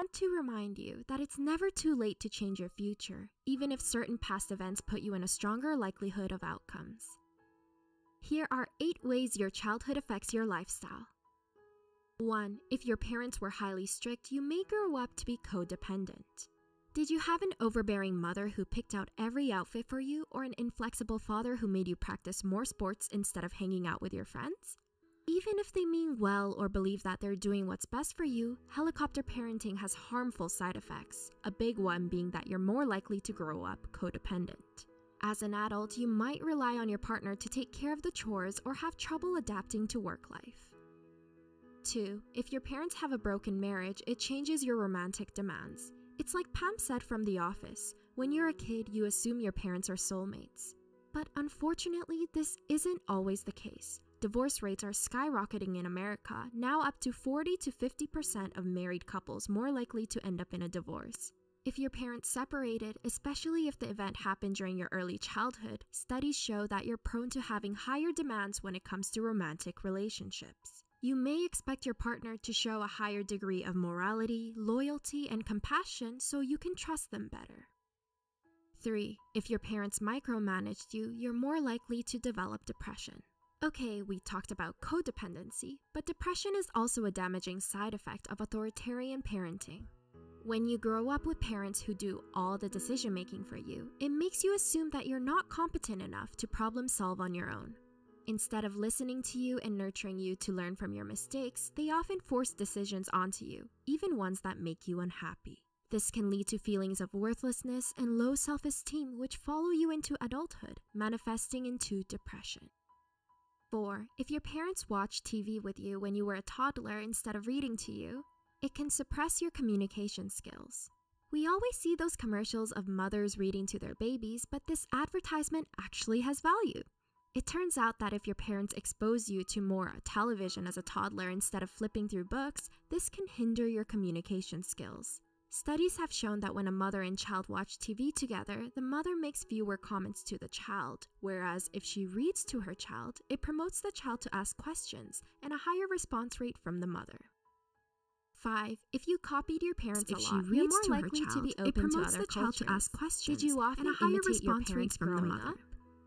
want to remind you that it's never too late to change your future, even if certain past events put you in a stronger likelihood of outcomes. Here are 8 ways your childhood affects your lifestyle. 1. If your parents were highly strict, you may grow up to be codependent. Did you have an overbearing mother who picked out every outfit for you, or an inflexible father who made you practice more sports instead of hanging out with your friends? Even if they mean well or believe that they're doing what's best for you, helicopter parenting has harmful side effects, a big one being that you're more likely to grow up codependent. As an adult, you might rely on your partner to take care of the chores or have trouble adapting to work life. 2. If your parents have a broken marriage, it changes your romantic demands. It's like Pam said from The Office, when you're a kid, you assume your parents are soulmates. But unfortunately, this isn't always the case. Divorce rates are skyrocketing in America, now up to 40 to 50% of married couples more likely to end up in a divorce. If your parents separated, especially if the event happened during your early childhood, studies show that you're prone to having higher demands when it comes to romantic relationships. You may expect your partner to show a higher degree of morality, loyalty, and compassion so you can trust them better. 3. If your parents micromanaged you, you're more likely to develop depression. Okay, we talked about codependency, but depression is also a damaging side effect of authoritarian parenting. When you grow up with parents who do all the decision-making for you, it makes you assume that you're not competent enough to problem solve on your own. Instead of listening to you and nurturing you to learn from your mistakes, they often force decisions onto you, even ones that make you unhappy. This can lead to feelings of worthlessness and low self-esteem, which follow you into adulthood, manifesting into depression. 4. If your parents watched TV with you when you were a toddler instead of reading to you, it can suppress your communication skills. We always see those commercials of mothers reading to their babies, but this advertisement actually has value. It turns out that if your parents expose you to more television as a toddler instead of flipping through books, this can hinder your communication skills. Studies have shown that when a mother and child watch TV together, the mother makes fewer comments to the child, whereas if she reads to her child, it promotes the child to ask questions and a higher response rate from the mother. 5. If you copied your parents a lot, you're more likely to be open to other cultures. Did you often imitate your parents growing up?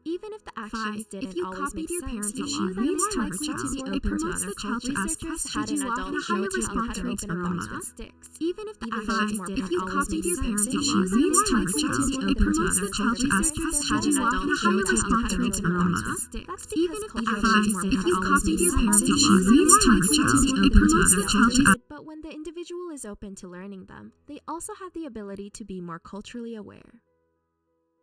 Even if the actions didn't always make sense, you knew that it's more likely to be open to other cultures. Researchers had an adult show a child how to open a box with sticks. Even if the actions didn't always make sense, you knew that it's more likely to be open to other cultures. Researchers had an adult show a child how to open a box with sticks. That's because cultural differences didn't always make sense, you knew that it's more likely to be open to other cultures. But when the individual is open to learning them, they also have the ability to be more culturally aware.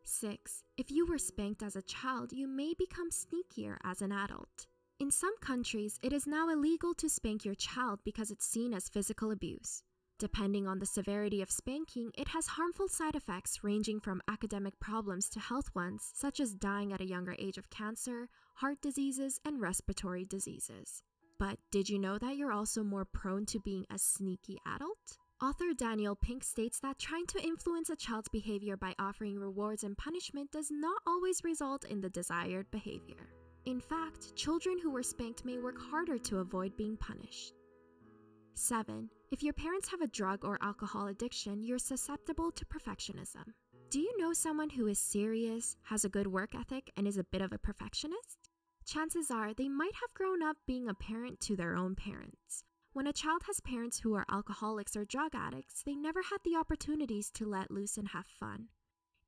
6. If you were spanked as a child, you may become sneakier as an adult. In some countries, it is now illegal to spank your child because it's seen as physical abuse. Depending on the severity of spanking, it has harmful side effects ranging from academic problems to health ones, such as dying at a younger age of cancer, heart diseases, and respiratory diseases. But did you know that you're also more prone to being a sneaky adult? Author Daniel Pink states that trying to influence a child's behavior by offering rewards and punishment does not always result in the desired behavior. In fact, children who were spanked may work harder to avoid being punished. 7. If your parents have a drug or alcohol addiction, you're susceptible to perfectionism. Do you know someone who is serious, has a good work ethic, and is a bit of a perfectionist? Chances are they might have grown up being a parent to their own parents. When a child has parents who are alcoholics or drug addicts, they never had the opportunities to let loose and have fun.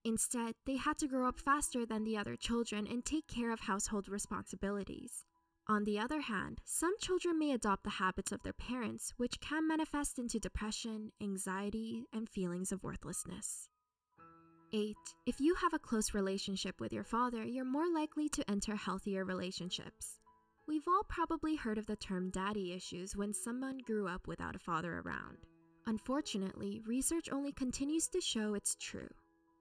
Instead, they had to grow up faster than the other children and take care of household responsibilities. On the other hand, some children may adopt the habits of their parents, which can manifest into depression, anxiety, and feelings of worthlessness. 8. If you have a close relationship with your father, you're more likely to enter healthier relationships. We've all probably heard of the term daddy issues when someone grew up without a father around. Unfortunately, research only continues to show it's true.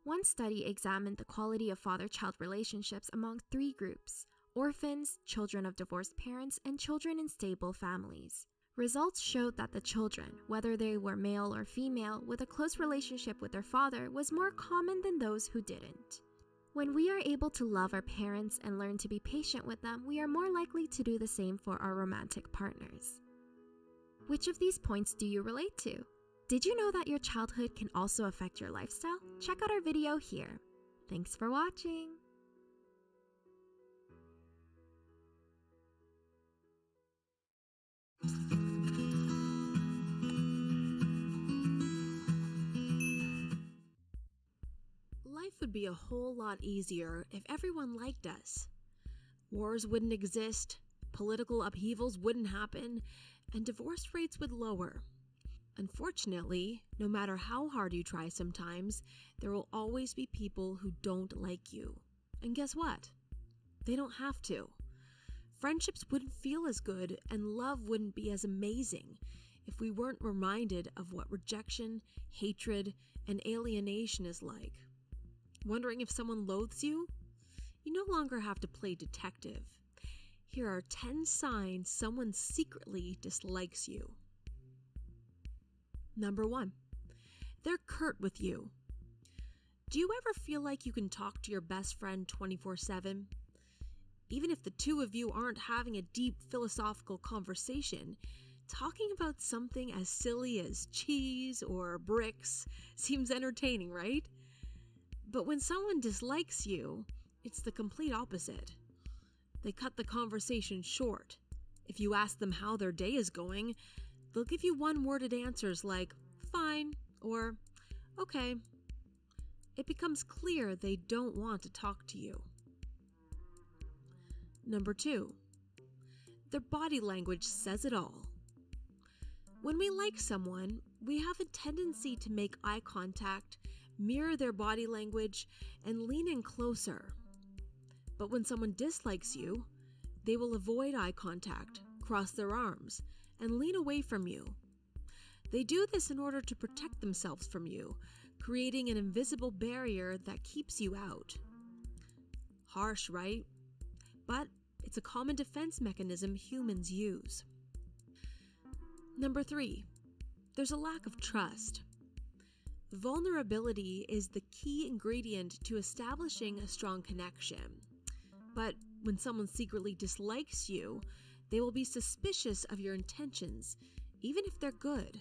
One study examined the quality of father-child relationships among 3 groups: orphans, children of divorced parents, and children in stable families. Results showed that the children, whether they were male or female, with a close relationship with their father was more common than those who didn't. When we are able to love our parents and learn to be patient with them, we are more likely to do the same for our romantic partners. Which of these points do you relate to? Did you know that your childhood can also affect your lifestyle? Check out our video here. Thanks for watching. Life would be a whole lot easier if everyone liked us. Wars wouldn't exist, political upheavals wouldn't happen, and divorce rates would lower. Unfortunately, no matter how hard you try sometimes, there will always be people who don't like you. And guess what? They don't have to. Friendships wouldn't feel as good and love wouldn't be as amazing if we weren't reminded of what rejection, hatred, and alienation is like. Wondering if someone loathes you? You no longer have to play detective. Here are 10 signs someone secretly dislikes you. Number 1, they're curt with you. Do you ever feel like you can talk to your best friend 24/7? Even if the two of you aren't having a deep philosophical conversation, talking about something as silly as cheese or bricks seems entertaining, right? But when someone dislikes you, it's the complete opposite. They cut the conversation short. If you ask them how their day is going, they'll give you one-worded answers like, fine, or okay. It becomes clear they don't want to talk to you. Number 2, their body language says it all. When we like someone, we have a tendency to make eye contact, mirror their body language, and lean in closer. But when someone dislikes you, they will avoid eye contact, cross their arms, and lean away from you. They do this in order to protect themselves from you, creating an invisible barrier that keeps you out. Harsh, right? But it's a common defense mechanism humans use. Number 3, there's a lack of trust. Vulnerability is the key ingredient to establishing a strong connection. But when someone secretly dislikes you, they will be suspicious of your intentions, even if they're good.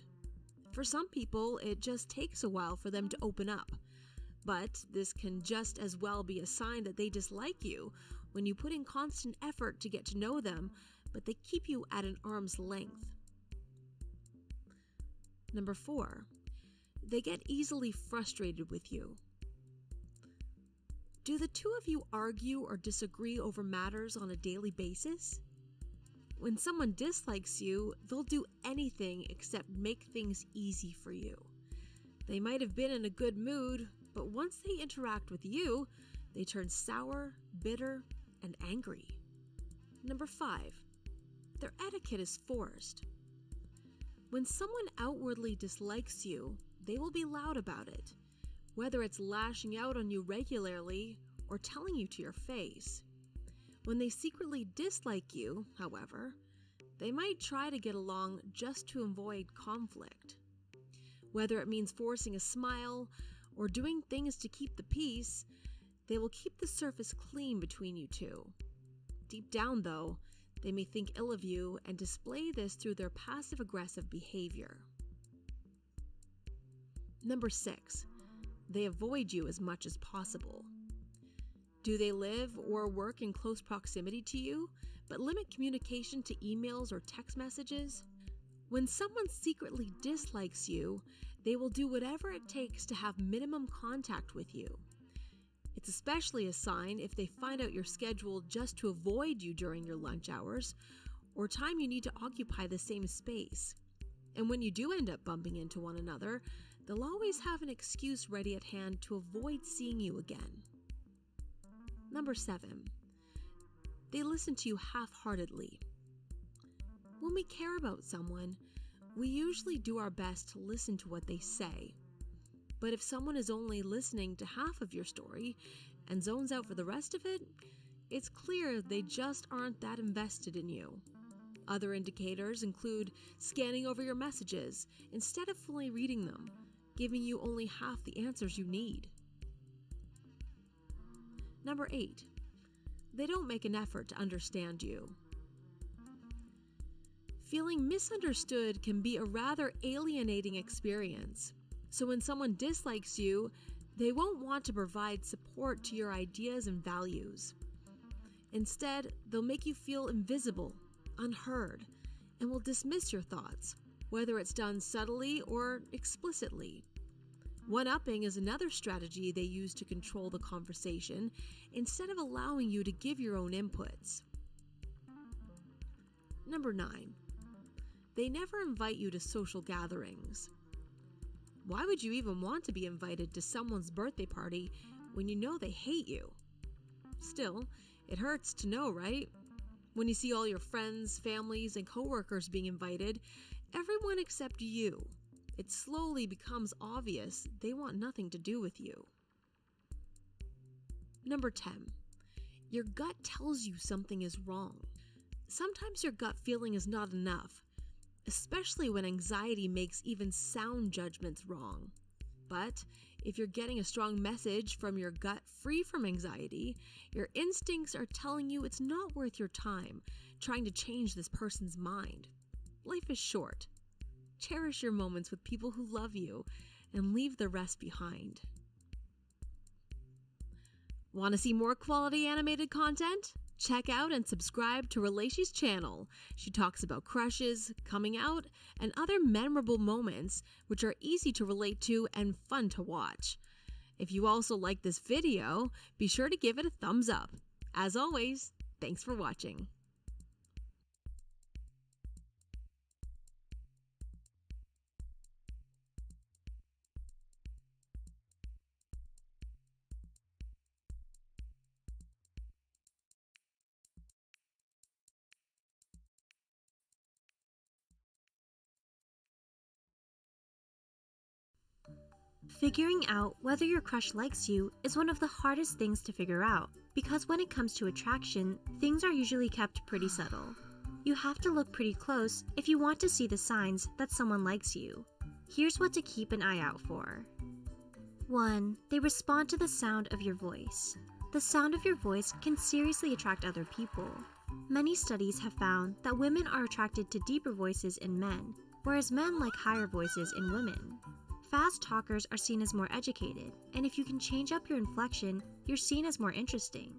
For some people, it just takes a while for them to open up. But this can just as well be a sign that they dislike you when you put in constant effort to get to know them, but they keep you at an arm's length. Number 4, they get easily frustrated with you. Do the two of you argue or disagree over matters on a daily basis? When someone dislikes you, they'll do anything except make things easy for you. They might have been in a good mood, but once they interact with you, they turn sour, bitter, and angry. Number 5, their etiquette is forced. When someone outwardly dislikes you, they will be loud about it, whether it's lashing out on you regularly or telling you to your face. When they secretly dislike you, however, they might try to get along just to avoid conflict. Whether it means forcing a smile or doing things to keep the peace, they will keep the surface clean between you two. Deep down, though, they may think ill of you and display this through their passive-aggressive behavior. Number 6, they avoid you as much as possible. Do they live or work in close proximity to you, but limit communication to emails or text messages? When someone secretly dislikes you, they will do whatever it takes to have minimum contact with you. It's especially a sign if they find out your schedule just to avoid you during your lunch hours or time you need to occupy the same space. And when you do end up bumping into one another, they'll always have an excuse ready at hand to avoid seeing you again. Number 7, they listen to you half-heartedly. When we care about someone, we usually do our best to listen to what they say. But if someone is only listening to half of your story and zones out for the rest of it, it's clear they just aren't that invested in you. Other indicators include scanning over your messages instead of fully reading them, giving you only half the answers you need. Number 8, they don't make an effort to understand you. Feeling misunderstood can be a rather alienating experience. So when someone dislikes you, they won't want to provide support to your ideas and values. Instead, they'll make you feel invisible, unheard, and will dismiss your thoughts, whether it's done subtly or explicitly. One-upping is another strategy they use to control the conversation instead of allowing you to give your own inputs. Number 9. They never invite you to social gatherings. Why would you even want to be invited to someone's birthday party when you know they hate you? Still, it hurts to know, right? When you see all your friends, families, and coworkers being invited, everyone except you, it slowly becomes obvious they want nothing to do with you. Number 10. Your gut tells you something is wrong. Sometimes your gut feeling is not enough, especially when anxiety makes even sound judgments wrong. But if you're getting a strong message from your gut free from anxiety, your instincts are telling you it's not worth your time trying to change this person's mind. Life is short. Cherish your moments with people who love you and leave the rest behind. Want to see more quality animated content? Check out and subscribe to Relashi's channel. She talks about crushes, coming out, and other memorable moments which are easy to relate to and fun to watch. If you also like this video, be sure to give it a thumbs up. As always, thanks for watching. Figuring out whether your crush likes you is one of the hardest things to figure out, because when it comes to attraction, things are usually kept pretty subtle. You have to look pretty close if you want to see the signs that someone likes you. Here's what to keep an eye out for. 1. They respond to the sound of your voice. The sound of your voice can seriously attract other people. Many studies have found that women are attracted to deeper voices in men, whereas men like higher voices in women. Fast talkers are seen as more educated, and if you can change up your inflection, you're seen as more interesting.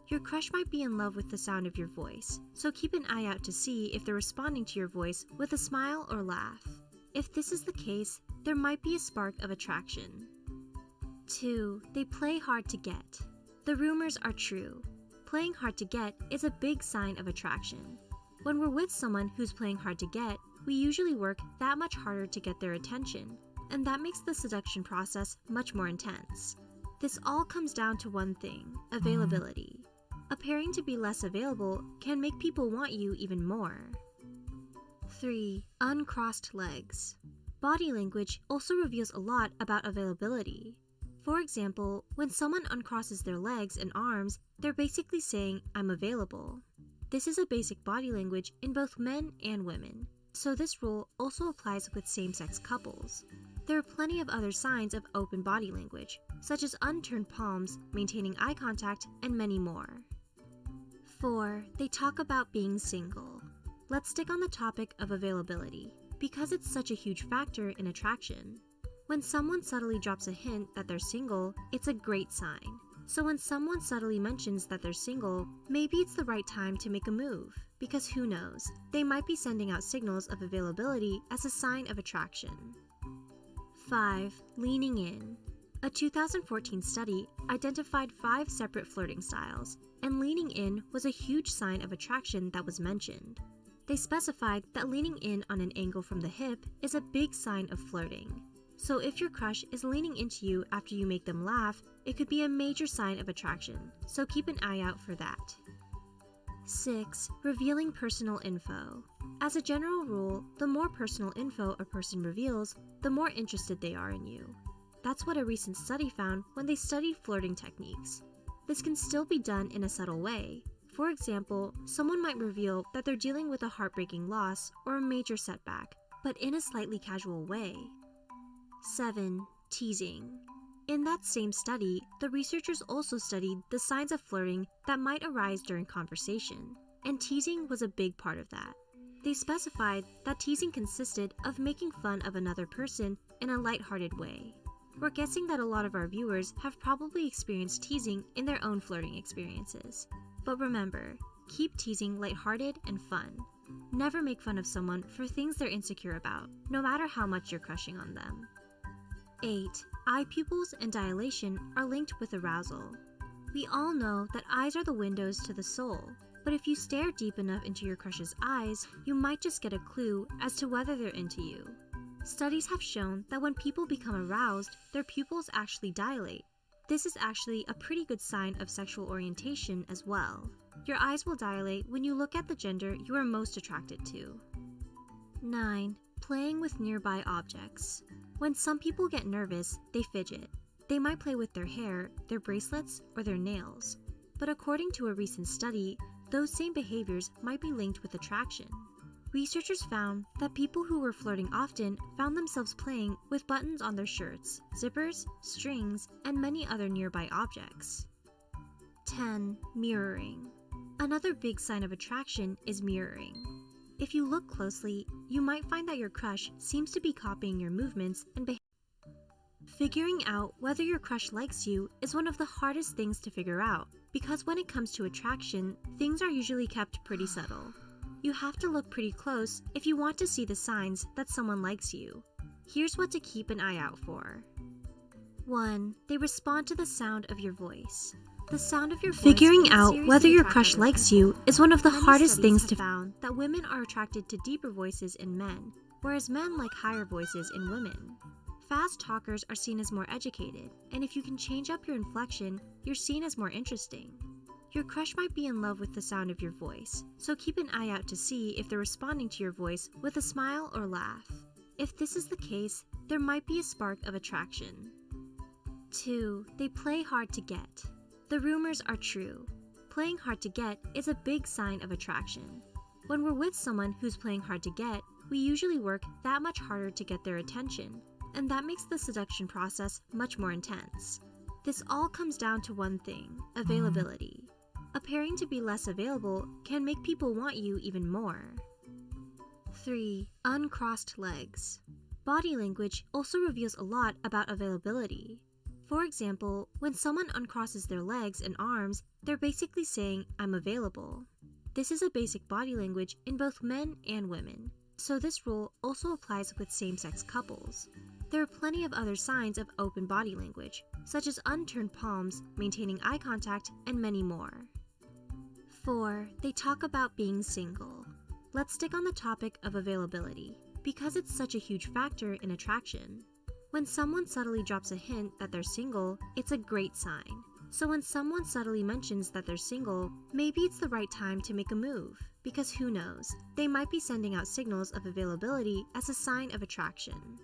Your crush might be in love with the sound of your voice, so keep an eye out to see if they're responding to your voice with a smile or laugh. If this is the case, there might be a spark of attraction. 2. They play hard to get. The rumors are true. Playing hard to get is a big sign of attraction. When we're with someone who's playing hard to get, we usually work that much harder to get their attention, and that makes the seduction process much more intense. This all comes down to one thing: availability. Appearing to be less available can make people want you even more. 3. Uncrossed legs. Body language also reveals a lot about availability. For example, when someone uncrosses their legs and arms, they're basically saying, "I'm available." This is a basic body language in both men and women, so this rule also applies with same-sex couples. There are plenty of other signs of open body language, such as unturned palms, maintaining eye contact, and many more. 4. They talk about being single. Let's stick on the topic of availability, because it's such a huge factor in attraction. When someone subtly drops a hint that they're single, it's a great sign. So when someone subtly mentions that they're single, maybe it's the right time to make a move, because who knows, they might be sending out signals of availability as a sign of attraction. 5. Leaning in. A 2014 study identified 5 separate flirting styles, and leaning in was a huge sign of attraction that was mentioned. They specified that leaning in on an angle from the hip is a big sign of flirting. So if your crush is leaning into you after you make them laugh, it could be a major sign of attraction, so keep an eye out for that. 6. Revealing personal info. As a general rule, the more personal info a person reveals, the more interested they are in you. That's what a recent study found when they studied flirting techniques. This can still be done in a subtle way. For example, someone might reveal that they're dealing with a heartbreaking loss or a major setback, but in a slightly casual way. 7. Teasing. In that same study, the researchers also studied the signs of flirting that might arise during conversation, and teasing was a big part of that. They specified that teasing consisted of making fun of another person in a lighthearted way. We're guessing that a lot of our viewers have probably experienced teasing in their own flirting experiences. But remember, keep teasing lighthearted and fun. Never make fun of someone for things they're insecure about, no matter how much you're crushing on them. 8. Eye pupils and dilation are linked with arousal. We all know that eyes are the windows to the soul, but if you stare deep enough into your crush's eyes, you might just get a clue as to whether they're into you. Studies have shown that when people become aroused, their pupils actually dilate. This is actually a pretty good sign of sexual orientation as well. Your eyes will dilate when you look at the gender you are most attracted to. 9. Playing with nearby objects. When some people get nervous, they fidget. They might play with their hair, their bracelets, or their nails. But according to a recent study, those same behaviors might be linked with attraction. Researchers found that people who were flirting often found themselves playing with buttons on their shirts, zippers, strings, and many other nearby objects. 10. Mirroring. Another big sign of attraction is mirroring. If you look closely, you might find that your crush seems to be copying your movements and behavior. Figuring out whether your crush likes you is one of the hardest things to figure out, because when it comes to attraction, things are usually kept pretty subtle. You have to look pretty close if you want to see the signs that someone likes you. Here's what to keep an eye out for. 1. They respond to the sound of your voice. The sound of your voice. Figuring out whether your crush likes you is one of the hardest things to find. That women are attracted to deeper voices in men, whereas men like higher voices in women. Fast talkers are seen as more educated, and if you can change up your inflection, you're seen as more interesting. Your crush might be in love with the sound of your voice, so keep an eye out to see if they're responding to your voice with a smile or laugh. If this is the case, there might be a spark of attraction. 2. They play hard to get. The rumors are true. Playing hard to get is a big sign of attraction. When we're with someone who's playing hard to get, we usually work that much harder to get their attention, and that makes the seduction process much more intense. This all comes down to one thing: availability. Appearing to be less available can make people want you even more. 3. Uncrossed legs. Body language also reveals a lot about availability. For example, when someone uncrosses their legs and arms, they're basically saying, "I'm available." This is a basic body language in both men and women, so this rule also applies with same-sex couples. There are plenty of other signs of open body language, such as unturned palms, maintaining eye contact, and many more. 4. They talk about being single. Let's stick on the topic of availability, because it's such a huge factor in attraction. When someone subtly drops a hint that they're single, it's a great sign. So when someone subtly mentions that they're single, maybe it's the right time to make a move, because who knows, they might be sending out signals of availability as a sign of attraction.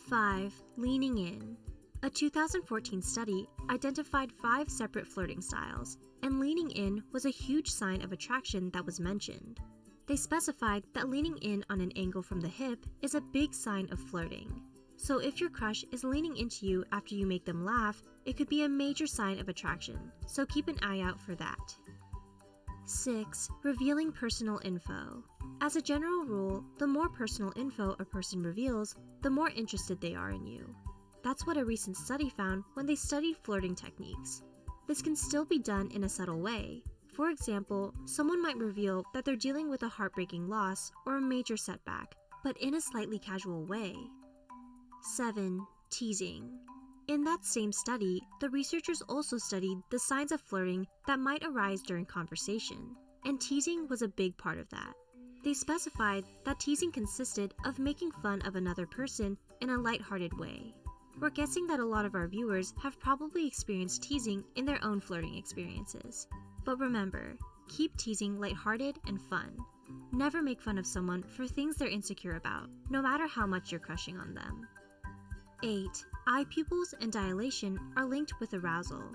5. Leaning in. A 2014 study identified 5 separate flirting styles, and leaning in was a huge sign of attraction that was mentioned. They specified that leaning in on an angle from the hip is a big sign of flirting. So if your crush is leaning into you after you make them laugh, it could be a major sign of attraction, so keep an eye out for that. 6. Revealing personal info. As a general rule, the more personal info a person reveals, the more interested they are in you. That's what a recent study found when they studied flirting techniques. This can still be done in a subtle way. For example, someone might reveal that they're dealing with a heartbreaking loss or a major setback, but in a slightly casual way. 7. Teasing. In that same study, the researchers also studied the signs of flirting that might arise during conversation, and teasing was a big part of that. They specified that teasing consisted of making fun of another person in a lighthearted way. We're guessing that a lot of our viewers have probably experienced teasing in their own flirting experiences. But remember, keep teasing lighthearted and fun. Never make fun of someone for things they're insecure about, no matter how much you're crushing on them. 8. Eye pupils and dilation are linked with arousal.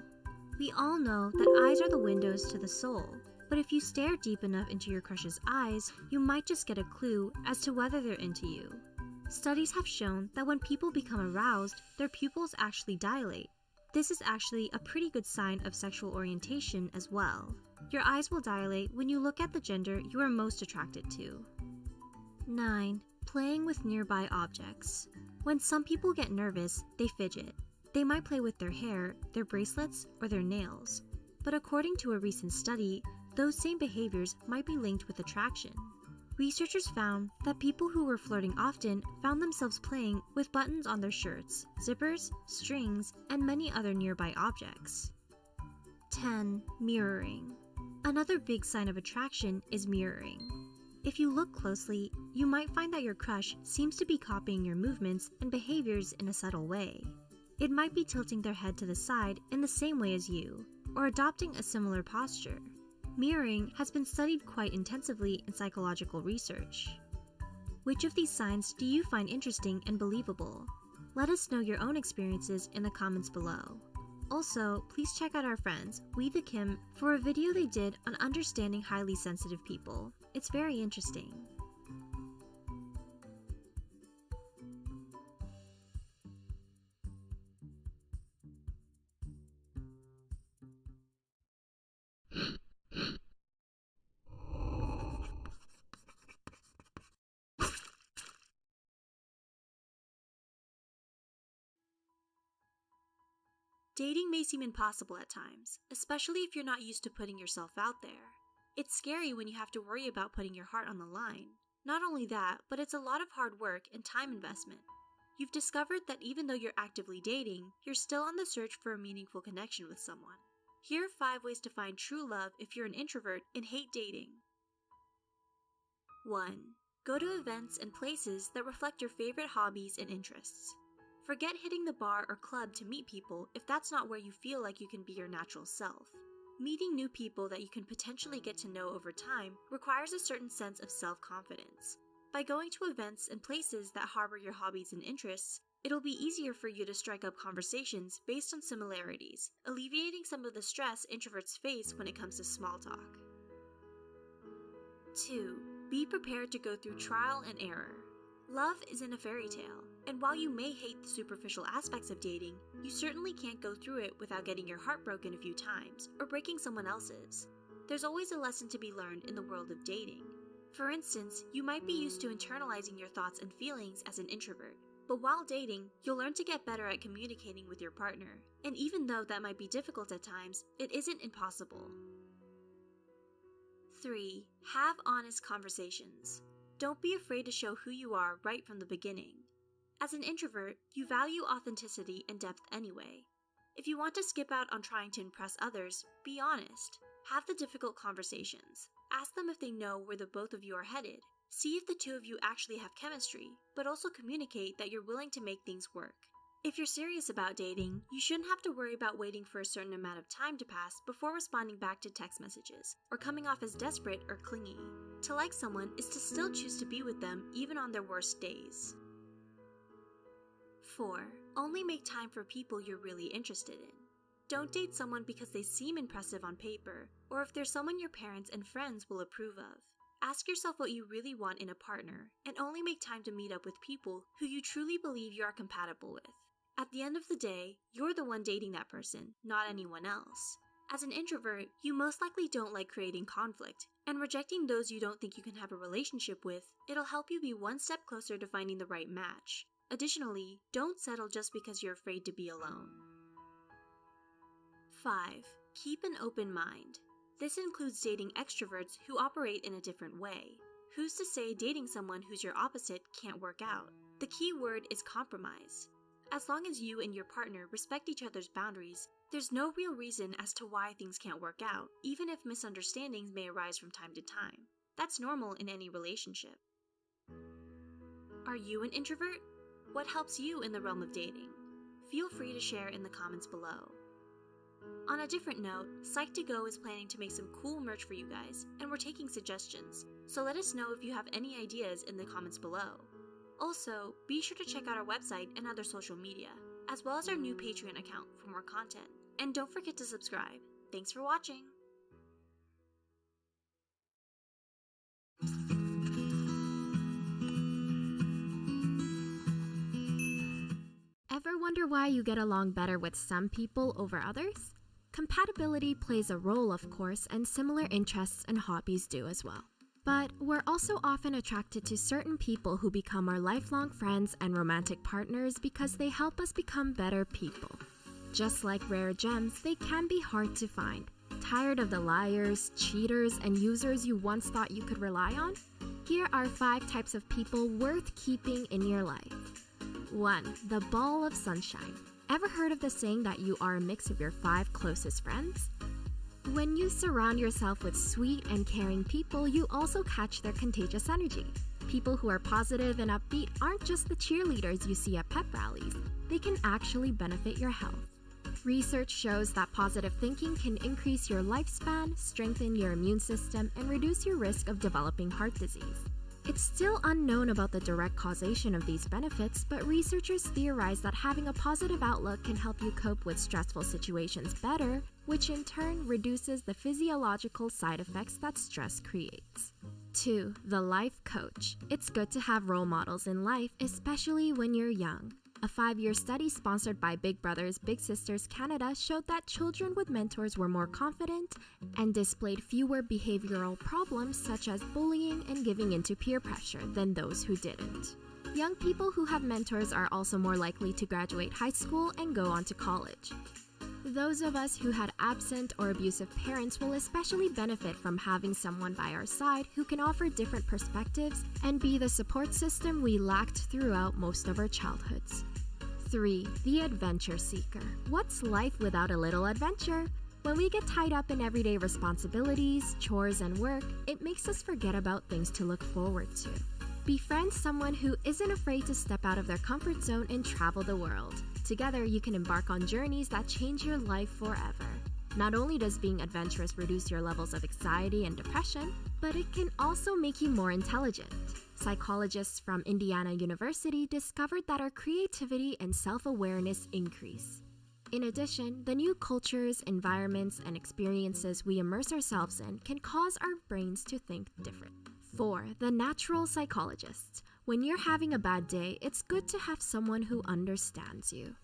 We all know that eyes are the windows to the soul, but if you stare deep enough into your crush's eyes, you might just get a clue as to whether they're into you. Studies have shown that when people become aroused, their pupils actually dilate. This is actually a pretty good sign of sexual orientation as well. Your eyes will dilate when you look at the gender you are most attracted to. 9. Playing with nearby objects. When some people get nervous, they fidget. They might play with their hair, their bracelets, or their nails. But according to a recent study, those same behaviors might be linked with attraction. Researchers found that people who were flirting often found themselves playing with buttons on their shirts, zippers, strings, and many other nearby objects. 10. Mirroring. Another big sign of attraction is mirroring. If you look closely, you might find that your crush seems to be copying your movements and behaviors in a subtle way. It might be tilting their head to the side in the same way as you, or adopting a similar posture. Mirroring has been studied quite intensively in psychological research. Which of these signs do you find interesting and believable? Let us know your own experiences in the comments below. Also, please check out our friends, We the Kim, for a video they did on understanding highly sensitive people. It's very interesting. Dating may seem impossible at times, especially if you're not used to putting yourself out there. It's scary when you have to worry about putting your heart on the line. Not only that, but it's a lot of hard work and time investment. You've discovered that even though you're actively dating, you're still on the search for a meaningful connection with someone. Here are 5 ways to find true love if you're an introvert and hate dating. 1. Go to events and places that reflect your favorite hobbies and interests. Forget hitting the bar or club to meet people if that's not where you feel like you can be your natural self. Meeting new people that you can potentially get to know over time requires a certain sense of self-confidence. By going to events and places that harbor your hobbies and interests, it'll be easier for you to strike up conversations based on similarities, alleviating some of the stress introverts face when it comes to small talk. 2. Be prepared to go through trial and error. Love isn't a fairy tale, and while you may hate the superficial aspects of dating, you certainly can't go through it without getting your heart broken a few times, or breaking someone else's. There's always a lesson to be learned in the world of dating. For instance, you might be used to internalizing your thoughts and feelings as an introvert, but while dating, you'll learn to get better at communicating with your partner, and even though that might be difficult at times, it isn't impossible. 3. Have honest conversations. Don't be afraid to show who you are right from the beginning. As an introvert, you value authenticity and depth anyway. If you want to skip out on trying to impress others, be honest. Have the difficult conversations. Ask them if they know where the both of you are headed. See if the two of you actually have chemistry, but also communicate that you're willing to make things work. If you're serious about dating, you shouldn't have to worry about waiting for a certain amount of time to pass before responding back to text messages, or coming off as desperate or clingy. To like someone is to still choose to be with them even on their worst days. 4. Only make time for people you're really interested in. Don't date someone because they seem impressive on paper, or if they're someone your parents and friends will approve of. Ask yourself what you really want in a partner, and only make time to meet up with people who you truly believe you are compatible with. At the end of the day, you're the one dating that person, not anyone else. As an introvert, you most likely don't like creating conflict, and rejecting those you don't think you can have a relationship with, it'll help you be one step closer to finding the right match. Additionally, don't settle just because you're afraid to be alone. 5. Keep an open mind. This includes dating extroverts who operate in a different way. Who's to say dating someone who's your opposite can't work out? The key word is compromise. As long as you and your partner respect each other's boundaries, there's no real reason as to why things can't work out, even if misunderstandings may arise from time to time. That's normal in any relationship. Are you an introvert? What helps you in the realm of dating? Feel free to share in the comments below. On a different note, Psych2Go is planning to make some cool merch for you guys, and we're taking suggestions, so let us know if you have any ideas in the comments below. Also, be sure to check out our website and other social media, as well as our new Patreon account for more content. And don't forget to subscribe. Thanks for watching! Ever wonder why you get along better with some people over others? Compatibility plays a role, of course, and similar interests and hobbies do as well. But we're also often attracted to certain people who become our lifelong friends and romantic partners because they help us become better people. Just like rare gems, they can be hard to find. Tired of the liars, cheaters, and users you once thought you could rely on? Here are 5 types of people worth keeping in your life. 1. The ball of sunshine. Ever heard of the saying that you are a mix of your 5 closest friends? When you surround yourself with sweet and caring people, you also catch their contagious energy. People who are positive and upbeat aren't just the cheerleaders you see at pep rallies. They can actually benefit your health. Research shows that positive thinking can increase your lifespan, strengthen your immune system, and reduce your risk of developing heart disease. It's still unknown about the direct causation of these benefits, but researchers theorize that having a positive outlook can help you cope with stressful situations better, which in turn reduces the physiological side effects that stress creates. 2. The life coach. It's good to have role models in life, especially when you're young. A 5-year study sponsored by Big Brothers Big Sisters Canada showed that children with mentors were more confident and displayed fewer behavioral problems such as bullying and giving into peer pressure than those who didn't. Young people who have mentors are also more likely to graduate high school and go on to college. Those of us who had absent or abusive parents will especially benefit from having someone by our side who can offer different perspectives and be the support system we lacked throughout most of our childhoods. 3. The adventure seeker. What's life without a little adventure? When we get tied up in everyday responsibilities, chores, and work, it makes us forget about things to look forward to. Befriend someone who isn't afraid to step out of their comfort zone and travel the world. Together, you can embark on journeys that change your life forever. Not only does being adventurous reduce your levels of anxiety and depression, but it can also make you more intelligent. Psychologists from Indiana University discovered that our creativity and self-awareness increase. In addition, the new cultures, environments, and experiences we immerse ourselves in can cause our brains to think different. 4. The natural psychologist. When you're having a bad day, it's good to have someone who understands you.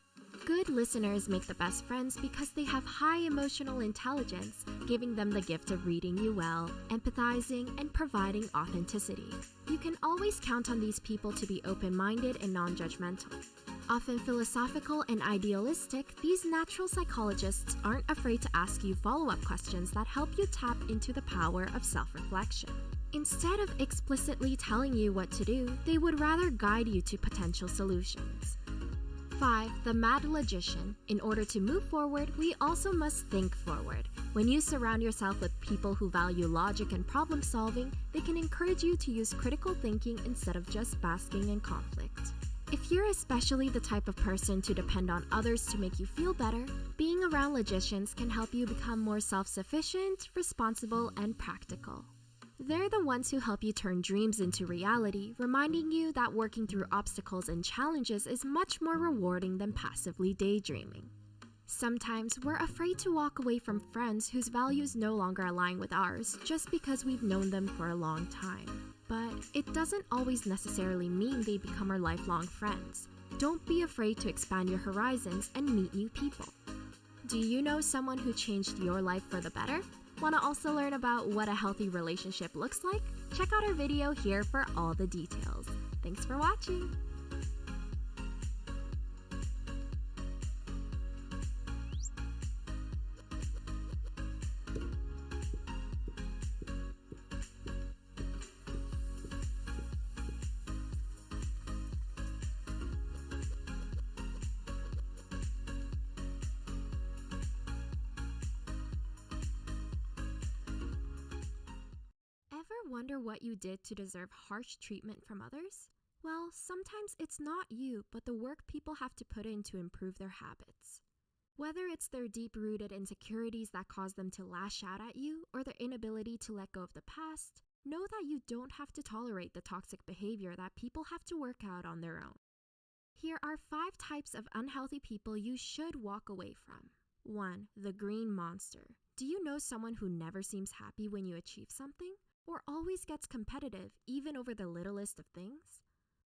Good listeners make the best friends because they have high emotional intelligence, giving them the gift of reading you well, empathizing, and providing authenticity. You can always count on these people to be open-minded and non-judgmental. Often philosophical and idealistic, these natural psychologists aren't afraid to ask you follow-up questions that help you tap into the power of self-reflection. Instead of explicitly telling you what to do, they would rather guide you to potential solutions. 5. The mad logician. In order to move forward, we also must think forward. When you surround yourself with people who value logic and problem solving, they can encourage you to use critical thinking instead of just basking in conflict. If you're especially the type of person to depend on others to make you feel better, being around logicians can help you become more self-sufficient, responsible, and practical. They're the ones who help you turn dreams into reality, reminding you that working through obstacles and challenges is much more rewarding than passively daydreaming. Sometimes we're afraid to walk away from friends whose values no longer align with ours just because we've known them for a long time. But it doesn't always necessarily mean they become our lifelong friends. Don't be afraid to expand your horizons and meet new people. Do you know someone who changed your life for the better? Want to also learn about what a healthy relationship looks like? Check out our video here for all the details. Thanks for watching! Ever wonder what you did to deserve harsh treatment from others? Well, sometimes it's not you, but the work people have to put in to improve their habits. Whether it's their deep-rooted insecurities that cause them to lash out at you, or their inability to let go of the past, know that you don't have to tolerate the toxic behavior that people have to work out on their own. Here are 5 types of unhealthy people you should walk away from. 1. The green monster. Do you know someone who never seems happy when you achieve something? Or always gets competitive, even over the littlest of things?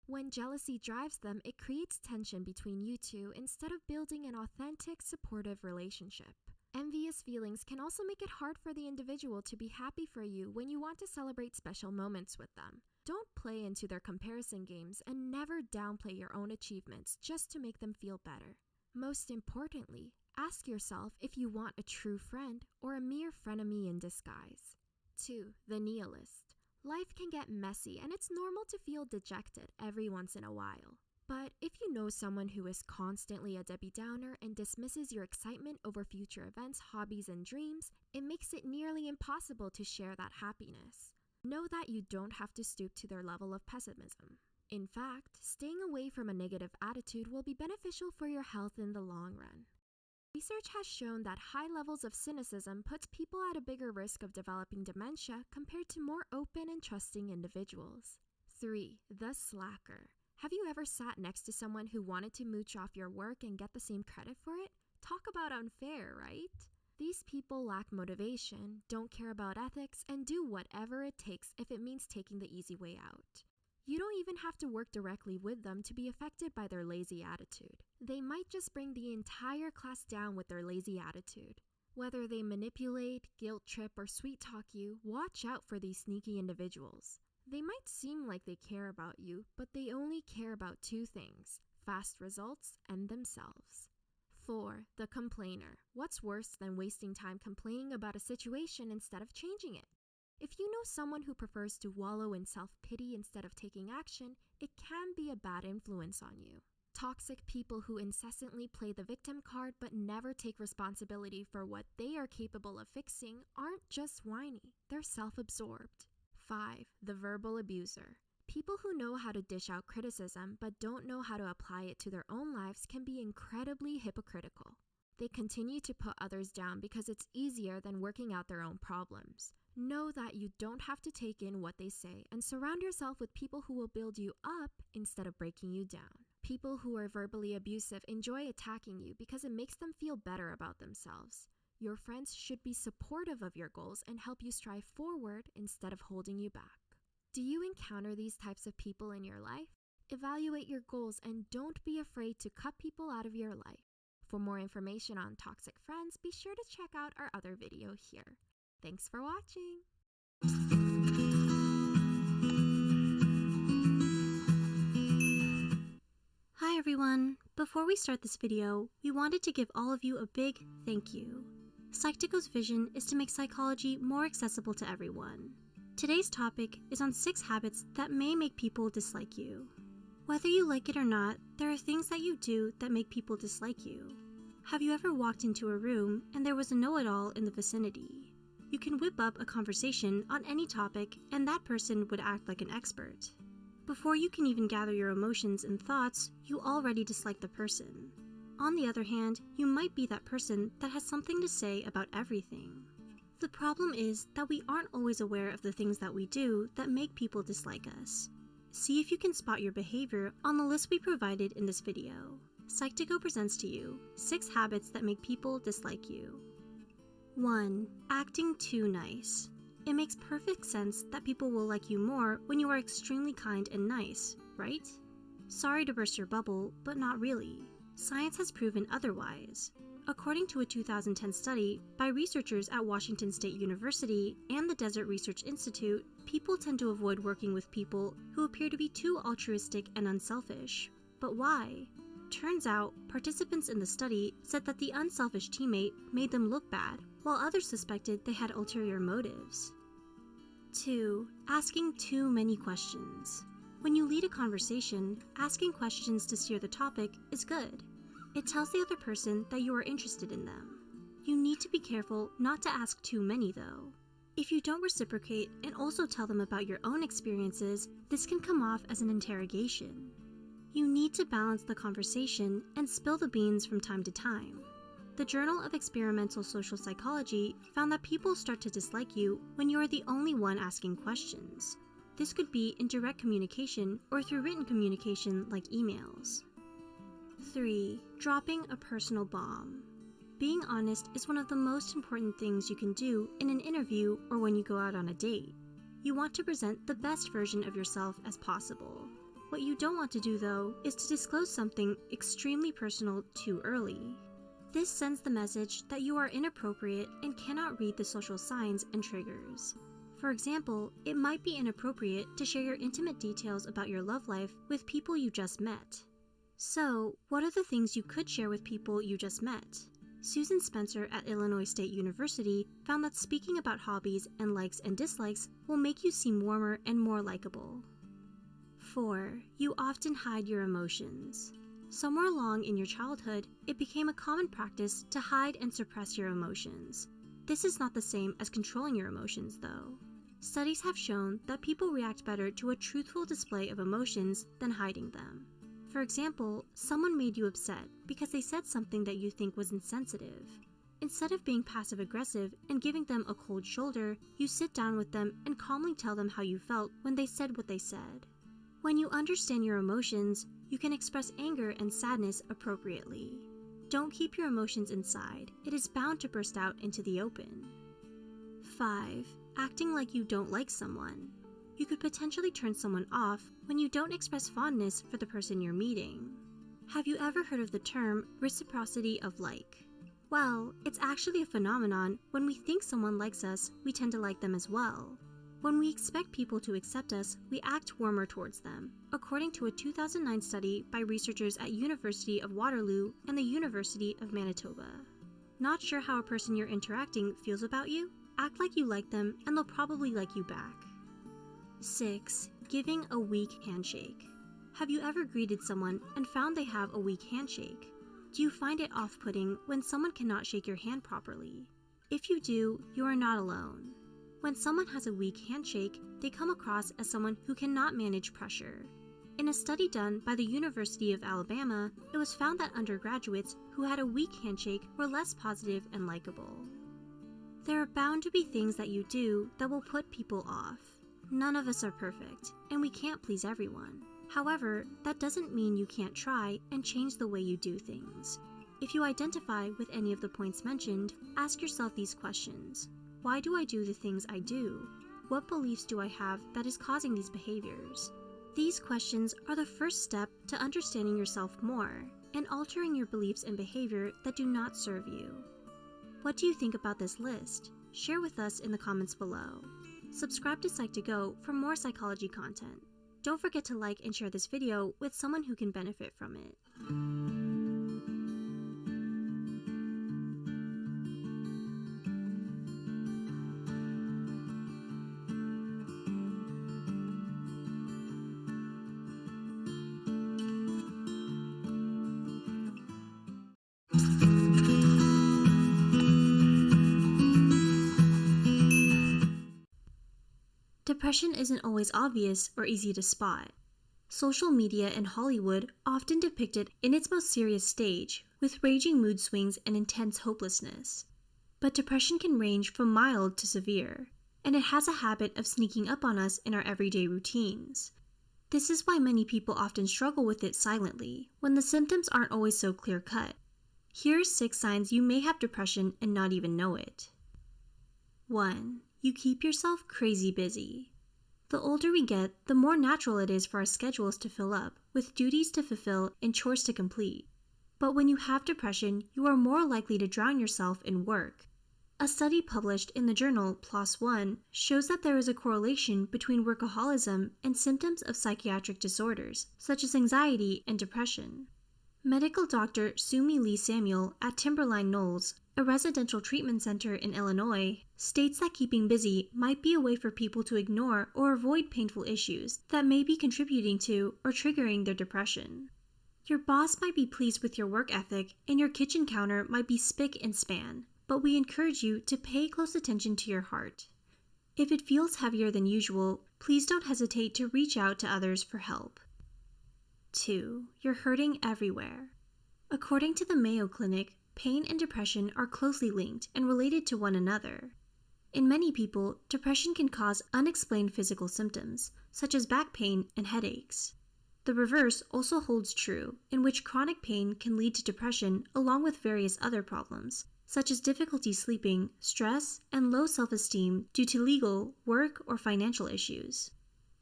When jealousy drives them, it creates tension between you two instead of building an authentic, supportive relationship. Envious feelings can also make it hard for the individual to be happy for you when you want to celebrate special moments with them. Don't play into their comparison games and never downplay your own achievements just to make them feel better. Most importantly, ask yourself if you want a true friend or a mere frenemy in disguise. 2. The nihilist. Life can get messy and it's normal to feel dejected every once in a while. But if you know someone who is constantly a Debbie Downer and dismisses your excitement over future events, hobbies, and dreams, it makes it nearly impossible to share that happiness. Know that you don't have to stoop to their level of pessimism. In fact, staying away from a negative attitude will be beneficial for your health in the long run. Research has shown that high levels of cynicism puts people at a bigger risk of developing dementia compared to more open and trusting individuals. 3. The slacker. Have you ever sat next to someone who wanted to mooch off your work and get the same credit for it? Talk about unfair, right? These people lack motivation, don't care about ethics, and do whatever it takes if it means taking the easy way out. You don't even have to work directly with them to be affected by their lazy attitude. They might just bring the entire class down with their lazy attitude. Whether they manipulate, guilt trip, or sweet talk you, watch out for these sneaky individuals. They might seem like they care about you, but they only care about 2 things: fast results and themselves. 4. The complainer. What's worse than wasting time complaining about a situation instead of changing it? If you know someone who prefers to wallow in self-pity instead of taking action, it can be a bad influence on you. Toxic people who incessantly play the victim card but never take responsibility for what they are capable of fixing aren't just whiny, they're self-absorbed. 5. The verbal abuser. People who know how to dish out criticism but don't know how to apply it to their own lives can be incredibly hypocritical. They continue to put others down because it's easier than working out their own problems. Know that you don't have to take in what they say and surround yourself with people who will build you up instead of breaking you down. People who are verbally abusive enjoy attacking you because it makes them feel better about themselves. Your friends should be supportive of your goals and help you strive forward instead of holding you back. Do you encounter these types of people in your life? Evaluate your goals and don't be afraid to cut people out of your life. For more information on toxic friends, be sure to check out our other video here. Thanks for watching! Hi everyone! Before we start this video, we wanted to give all of you a big thank you. Psych2Go's vision is to make psychology more accessible to everyone. Today's topic is on 6 habits that may make people dislike you. Whether you like it or not, there are things that you do that make people dislike you. Have you ever walked into a room and there was a know-it-all in the vicinity? You can whip up a conversation on any topic and that person would act like an expert. Before you can even gather your emotions and thoughts, you already dislike the person. On the other hand, you might be that person that has something to say about everything. The problem is that we aren't always aware of the things that we do that make people dislike us. See if you can spot your behavior on the list we provided in this video. Psych2Go presents to you 6 habits that make people dislike you. 1. Acting too nice. It makes perfect sense that people will like you more when you are extremely kind and nice, right? Sorry to burst your bubble, but not really. Science has proven otherwise. According to a 2010 study by researchers at Washington State University and the Desert Research Institute, people tend to avoid working with people who appear to be too altruistic and unselfish. But why? Turns out, participants in the study said that the unselfish teammate made them look bad, while others suspected they had ulterior motives. 2. Asking too many questions. When you lead a conversation, asking questions to steer the topic is good. It tells the other person that you are interested in them. You need to be careful not to ask too many though. If you don't reciprocate and also tell them about your own experiences, this can come off as an interrogation. You need to balance the conversation and spill the beans from time to time. The Journal of Experimental Social Psychology found that people start to dislike you when you are the only one asking questions. This could be in direct communication or through written communication like emails. 3. Dropping a personal bomb. Being honest is one of the most important things you can do in an interview or when you go out on a date. You want to present the best version of yourself as possible. What you don't want to do though is to disclose something extremely personal too early. This sends the message that you are inappropriate and cannot read the social signs and triggers. For example, it might be inappropriate to share your intimate details about your love life with people you just met. So, what are the things you could share with people you just met? Susan Spencer at Illinois State University found that speaking about hobbies and likes and dislikes will make you seem warmer and more likable. 4. You often hide your emotions. Somewhere along in your childhood, it became a common practice to hide and suppress your emotions. This is not the same as controlling your emotions, though. Studies have shown that people react better to a truthful display of emotions than hiding them. For example, someone made you upset because they said something that you think was insensitive. Instead of being passive-aggressive and giving them a cold shoulder, you sit down with them and calmly tell them how you felt when they said what they said. When you understand your emotions, you can express anger and sadness appropriately. Don't keep your emotions inside. It is bound to burst out into the open. 5. Acting like you don't like someone. You could potentially turn someone off when you don't express fondness for the person you're meeting. Have you ever heard of the term reciprocity of like? Well, it's actually a phenomenon. When we think someone likes us, we tend to like them as well. When we expect people to accept us, we act warmer towards them, according to a 2009 study by researchers at University of Waterloo and the University of Manitoba. Not sure how a person you're interacting feels about you? Act like you like them and they'll probably like you back. 6. Giving a weak handshake. Have you ever greeted someone and found they have a weak handshake? Do you find it off-putting when someone cannot shake your hand properly? If you do, you are not alone. When someone has a weak handshake, they come across as someone who cannot manage pressure. In a study done by the University of Alabama, it was found that undergraduates who had a weak handshake were less positive and likable. There are bound to be things that you do that will put people off. None of us are perfect, and we can't please everyone. However, that doesn't mean you can't try and change the way you do things. If you identify with any of the points mentioned, ask yourself these questions. Why do I do the things I do? What beliefs do I have that is causing these behaviors? These questions are the first step to understanding yourself more and altering your beliefs and behavior that do not serve you. What do you think about this list? Share with us in the comments below. Subscribe to Psych2Go for more psychology content. Don't forget to like and share this video with someone who can benefit from it. Depression isn't always obvious or easy to spot. Social media and Hollywood often depict it in its most serious stage, with raging mood swings and intense hopelessness. But depression can range from mild to severe, and it has a habit of sneaking up on us in our everyday routines. This is why many people often struggle with it silently, when the symptoms aren't always so clear-cut. Here are 6 signs you may have depression and not even know it. 1. You keep yourself crazy busy. The older we get, the more natural it is for our schedules to fill up, with duties to fulfill and chores to complete. But when you have depression, you are more likely to drown yourself in work. A study published in the journal PLOS ONE shows that there is a correlation between workaholism and symptoms of psychiatric disorders, such as anxiety and depression. Medical doctor Sumi Lee Samuel at Timberline Knolls, a residential treatment center in Illinois, states that keeping busy might be a way for people to ignore or avoid painful issues that may be contributing to or triggering their depression. Your boss might be pleased with your work ethic and your kitchen counter might be spick and span, but we encourage you to pay close attention to your heart. If it feels heavier than usual, please don't hesitate to reach out to others for help. 2. You're hurting everywhere. According to the Mayo Clinic, pain and depression are closely linked and related to one another. In many people, depression can cause unexplained physical symptoms, such as back pain and headaches. The reverse also holds true, in which chronic pain can lead to depression along with various other problems, such as difficulty sleeping, stress, and low self-esteem due to legal, work, or financial issues.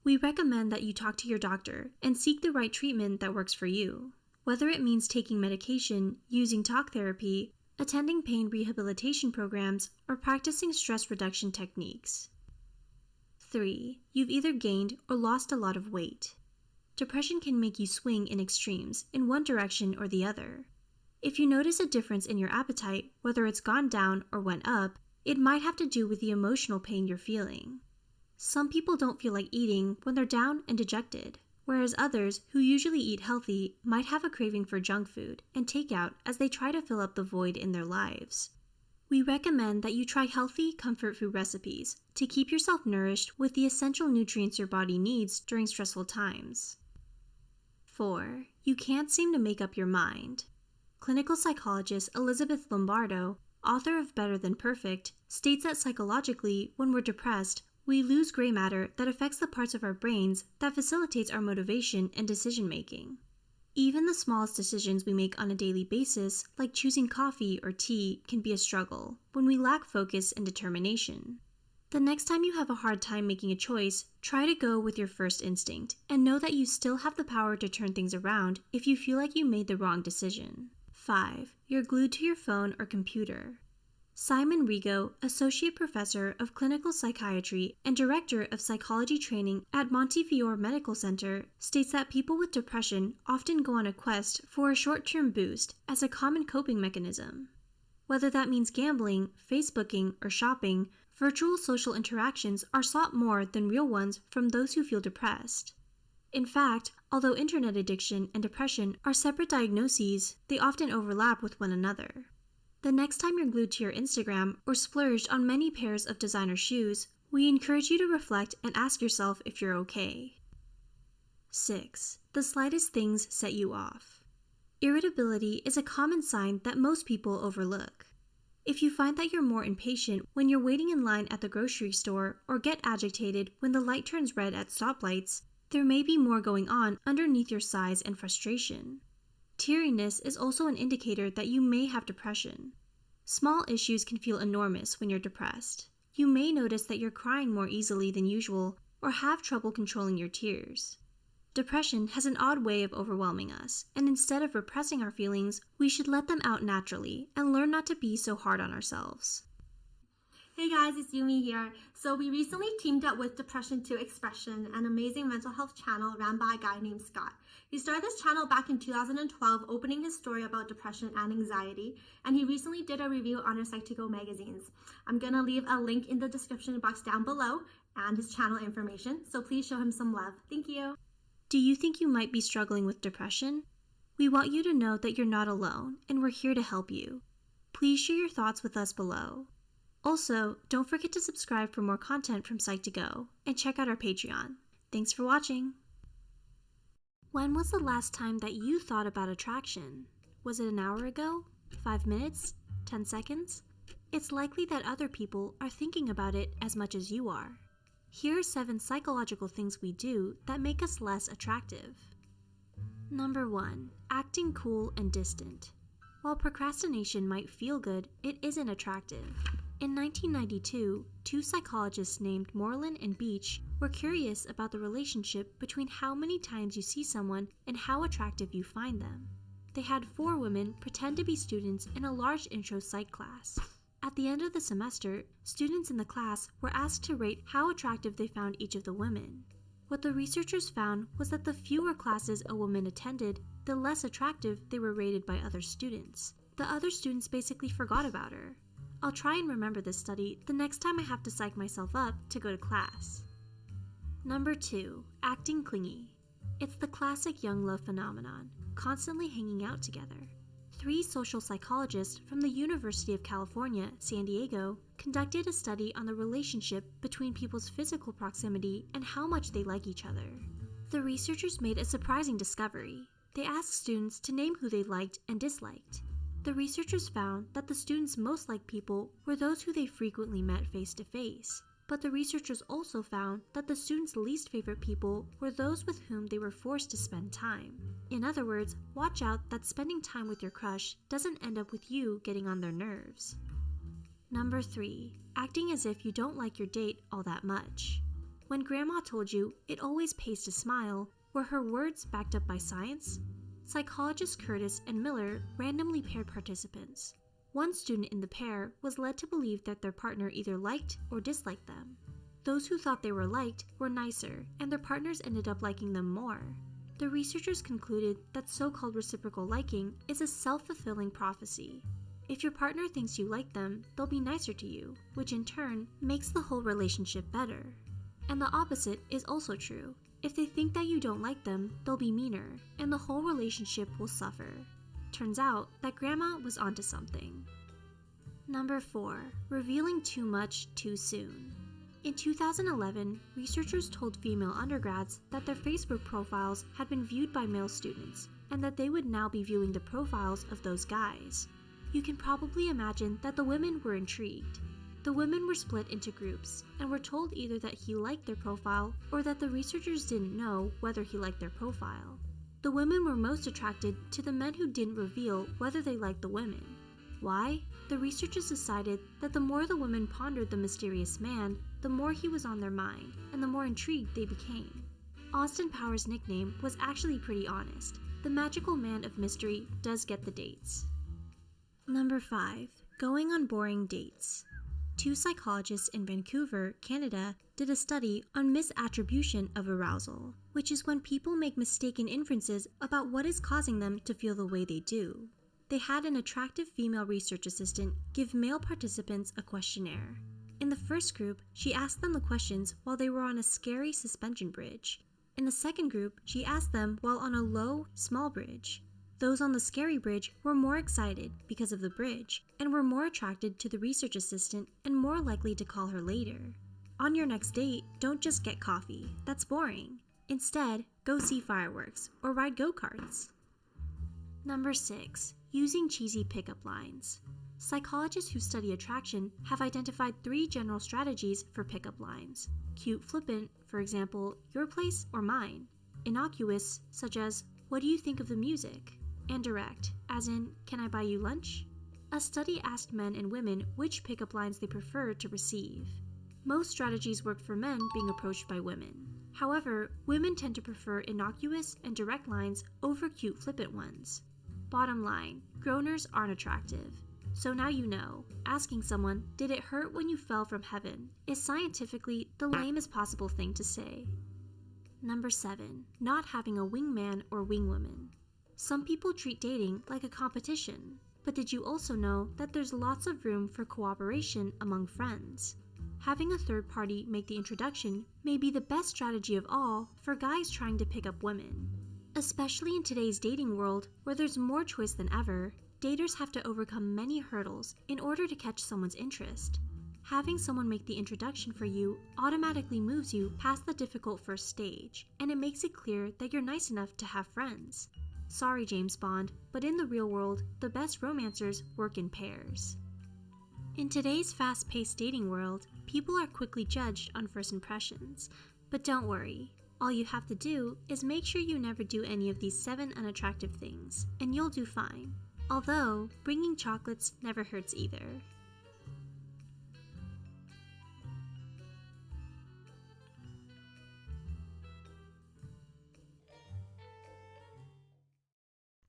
We recommend that you talk to your doctor and seek the right treatment that works for you. Whether it means taking medication, using talk therapy, attending pain rehabilitation programs, or practicing stress reduction techniques. 3. You've either gained or lost a lot of weight. Depression can make you swing in extremes in one direction or the other. If you notice a difference in your appetite, whether it's gone down or went up, it might have to do with the emotional pain you're feeling. Some people don't feel like eating when they're down and dejected, whereas others, who usually eat healthy, might have a craving for junk food and takeout as they try to fill up the void in their lives. We recommend that you try healthy, comfort food recipes to keep yourself nourished with the essential nutrients your body needs during stressful times. 4. You can't seem to make up your mind. Clinical psychologist Elizabeth Lombardo, author of Better Than Perfect, states that psychologically, when we're depressed, we lose gray matter that affects the parts of our brains that facilitates our motivation and decision-making. Even the smallest decisions we make on a daily basis, like choosing coffee or tea, can be a struggle when we lack focus and determination. The next time you have a hard time making a choice, try to go with your first instinct and know that you still have the power to turn things around if you feel like you made the wrong decision. 5. You're glued to your phone or computer. Simon Rigo, Associate Professor of Clinical Psychiatry and Director of Psychology Training at Montefiore Medical Center, states that people with depression often go on a quest for a short-term boost as a common coping mechanism. Whether that means gambling, Facebooking, or shopping, virtual social interactions are sought more than real ones from those who feel depressed. In fact, although internet addiction and depression are separate diagnoses, they often overlap with one another. The next time you're glued to your Instagram or splurged on many pairs of designer shoes, we encourage you to reflect and ask yourself if you're okay. 6. The slightest things set you off. Irritability is a common sign that most people overlook. If you find that you're more impatient when you're waiting in line at the grocery store or get agitated when the light turns red at stoplights, there may be more going on underneath your sighs and frustration. Teariness is also an indicator that you may have depression. Small issues can feel enormous when you're depressed. You may notice that you're crying more easily than usual or have trouble controlling your tears. Depression has an odd way of overwhelming us, and instead of repressing our feelings, we should let them out naturally and learn not to be so hard on ourselves. Hey guys, it's Yumi here. So we recently teamed up with Depression to Expression, an amazing mental health channel ran by a guy named Scott. He started this channel back in 2012, opening his story about depression and anxiety, and he recently did a review on our Psych2Go magazines. I'm gonna leave a link in the description box down below and his channel information, so please show him some love. Thank you. Do you think you might be struggling with depression? We want you to know that you're not alone, and we're here to help you. Please share your thoughts with us below. Also, don't forget to subscribe for more content from Psych2Go, and check out our Patreon. Thanks for watching! When was the last time that you thought about attraction? Was it an hour ago? 5 minutes? 10 seconds? It's likely that other people are thinking about it as much as you are. Here are 7 psychological things we do that make us less attractive. Number 1. Acting cool and distant. While procrastination might feel good, it isn't attractive. In 1992, 2 psychologists named Moreland and Beach were curious about the relationship between how many times you see someone and how attractive you find them. They had 4 women pretend to be students in a large intro psych class. At the end of the semester, students in the class were asked to rate how attractive they found each of the women. What the researchers found was that the fewer classes a woman attended, the less attractive they were rated by other students. The other students basically forgot about her. I'll try and remember this study the next time I have to psych myself up to go to class. Number 2. Acting clingy. It's the classic young love phenomenon, constantly hanging out together. 3 social psychologists from the University of California, San Diego, conducted a study on the relationship between people's physical proximity and how much they like each other. The researchers made a surprising discovery. They asked students to name who they liked and disliked. The researchers found that the students most liked people were those who they frequently met face-to-face. But the researchers also found that the students' least favorite people were those with whom they were forced to spend time. In other words, watch out that spending time with your crush doesn't end up with you getting on their nerves. Number 3. Acting as if you don't like your date all that much. When Grandma told you it always pays to smile, were her words backed up by science? Psychologists Curtis and Miller randomly paired participants. One student in the pair was led to believe that their partner either liked or disliked them. Those who thought they were liked were nicer, and their partners ended up liking them more. The researchers concluded that so-called reciprocal liking is a self-fulfilling prophecy. If your partner thinks you like them, they'll be nicer to you, which in turn makes the whole relationship better. And the opposite is also true. If they think that you don't like them, they'll be meaner, and the whole relationship will suffer. Turns out that Grandma was onto something. Number 4. Revealing too much too soon. In 2011, researchers told female undergrads that their Facebook profiles had been viewed by male students, and that they would now be viewing the profiles of those guys. You can probably imagine that the women were intrigued. The women were split into groups, and were told either that he liked their profile, or that the researchers didn't know whether he liked their profile. The women were most attracted to the men who didn't reveal whether they liked the women. Why? The researchers decided that the more the women pondered the mysterious man, the more he was on their mind, and the more intrigued they became. Austin Powers' nickname was actually pretty honest. The magical man of mystery does get the dates. Number 5. Going on boring dates. 2 psychologists in Vancouver, Canada, did a study on misattribution of arousal, which is when people make mistaken inferences about what is causing them to feel the way they do. They had an attractive female research assistant give male participants a questionnaire. In the first group, she asked them the questions while they were on a scary suspension bridge. In the second group, she asked them while on a low, small bridge. Those on the scary bridge were more excited because of the bridge, and were more attracted to the research assistant and more likely to call her later. On your next date, don't just get coffee. That's boring. Instead, go see fireworks or ride go-karts. Number 6. Using cheesy pickup lines. Psychologists who study attraction have identified 3 general strategies for pickup lines. Cute, flippant, for example, your place or mine. Innocuous, such as, what do you think of the music? And direct, as in, can I buy you lunch? A study asked men and women which pickup lines they preferred to receive. Most strategies worked for men being approached by women. However, women tend to prefer innocuous and direct lines over cute, flippant ones. Bottom line, groaners aren't attractive. So now you know, asking someone, did it hurt when you fell from heaven, is scientifically the lamest possible thing to say. Number 7. Not having a wingman or wingwoman. Some people treat dating like a competition, but did you also know that there's lots of room for cooperation among friends? Having a third party make the introduction may be the best strategy of all for guys trying to pick up women. Especially in today's dating world, where there's more choice than ever, daters have to overcome many hurdles in order to catch someone's interest. Having someone make the introduction for you automatically moves you past the difficult first stage, and it makes it clear that you're nice enough to have friends. Sorry, James Bond, but in the real world, the best romancers work in pairs. In today's fast-paced dating world, people are quickly judged on first impressions. But don't worry, all you have to do is make sure you never do any of these 7 unattractive things, and you'll do fine. Although, bringing chocolates never hurts either.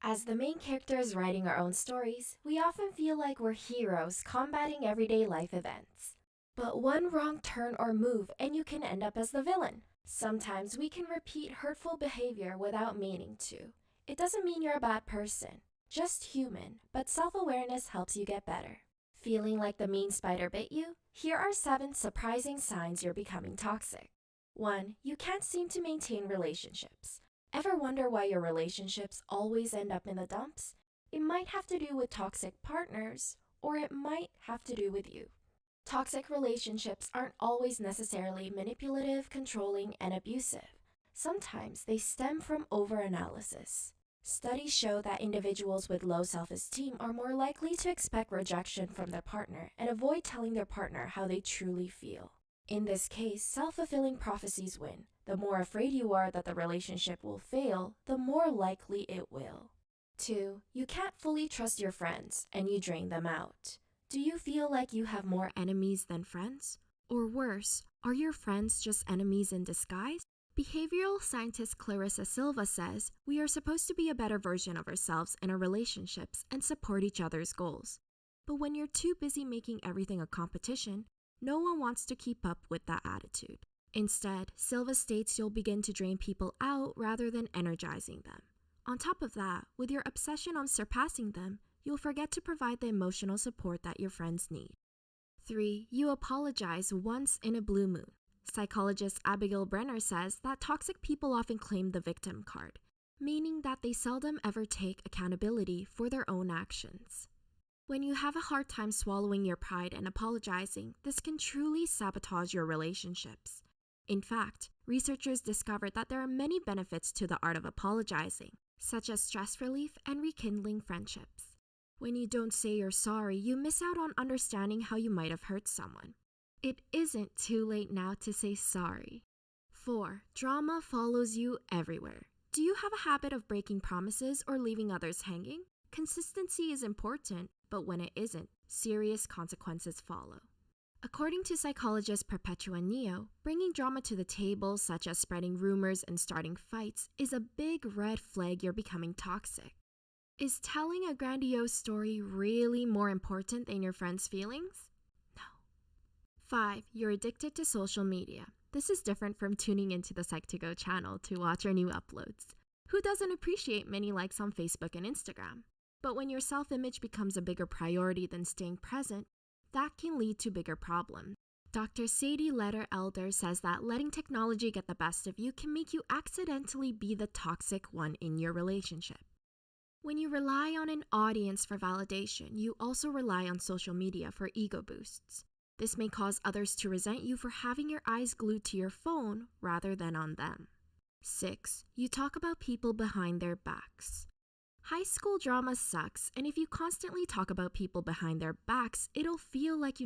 As the main characters writing our own stories, we often feel like we're heroes combating everyday life events. But one wrong turn or move and you can end up as the villain. Sometimes we can repeat hurtful behavior without meaning to. It doesn't mean you're a bad person, just human, but self-awareness helps you get better. Feeling like the mean spider bit you? Here are 7 surprising signs you're becoming toxic. 1. You can't seem to maintain relationships. Ever wonder why your relationships always end up in the dumps? It might have to do with toxic partners, or it might have to do with you. Toxic relationships aren't always necessarily manipulative, controlling, and abusive. Sometimes they stem from overanalysis. Studies show that individuals with low self-esteem are more likely to expect rejection from their partner and avoid telling their partner how they truly feel. In this case, self-fulfilling prophecies win. The more afraid you are that the relationship will fail, the more likely it will. 2. You can't fully trust your friends, and you drain them out. Do you feel like you have more enemies than friends? Or worse, are your friends just enemies in disguise? Behavioral scientist Clarissa Silva says we are supposed to be a better version of ourselves in our relationships and support each other's goals. But when you're too busy making everything a competition, no one wants to keep up with that attitude. Instead, Silva states you'll begin to drain people out rather than energizing them. On top of that, with your obsession on surpassing them, you'll forget to provide the emotional support that your friends need. 3. You apologize once in a blue moon. Psychologist Abigail Brenner says that toxic people often claim the victim card, meaning that they seldom ever take accountability for their own actions. When you have a hard time swallowing your pride and apologizing, this can truly sabotage your relationships. In fact, researchers discovered that there are many benefits to the art of apologizing, such as stress relief and rekindling friendships. When you don't say you're sorry, you miss out on understanding how you might have hurt someone. It isn't too late now to say sorry. 4. Drama follows you everywhere. Do you have a habit of breaking promises or leaving others hanging? Consistency is important, but when it isn't, serious consequences follow. According to psychologist Perpetua Neo, bringing drama to the table, such as spreading rumors and starting fights, is a big red flag you're becoming toxic. Is telling a grandiose story really more important than your friend's feelings? No. 5. You're addicted to social media. This is different from tuning into the Psych2Go channel to watch our new uploads. Who doesn't appreciate many likes on Facebook and Instagram? But when your self-image becomes a bigger priority than staying present, that can lead to bigger problems. Dr. Sadie Letter Elder says that letting technology get the best of you can make you accidentally be the toxic one in your relationship. When you rely on an audience for validation, you also rely on social media for ego boosts. This may cause others to resent you for having your eyes glued to your phone rather than on them. 6. You talk about people behind their backs. High school drama sucks, and if you constantly talk about people behind their backs, it'll feel like you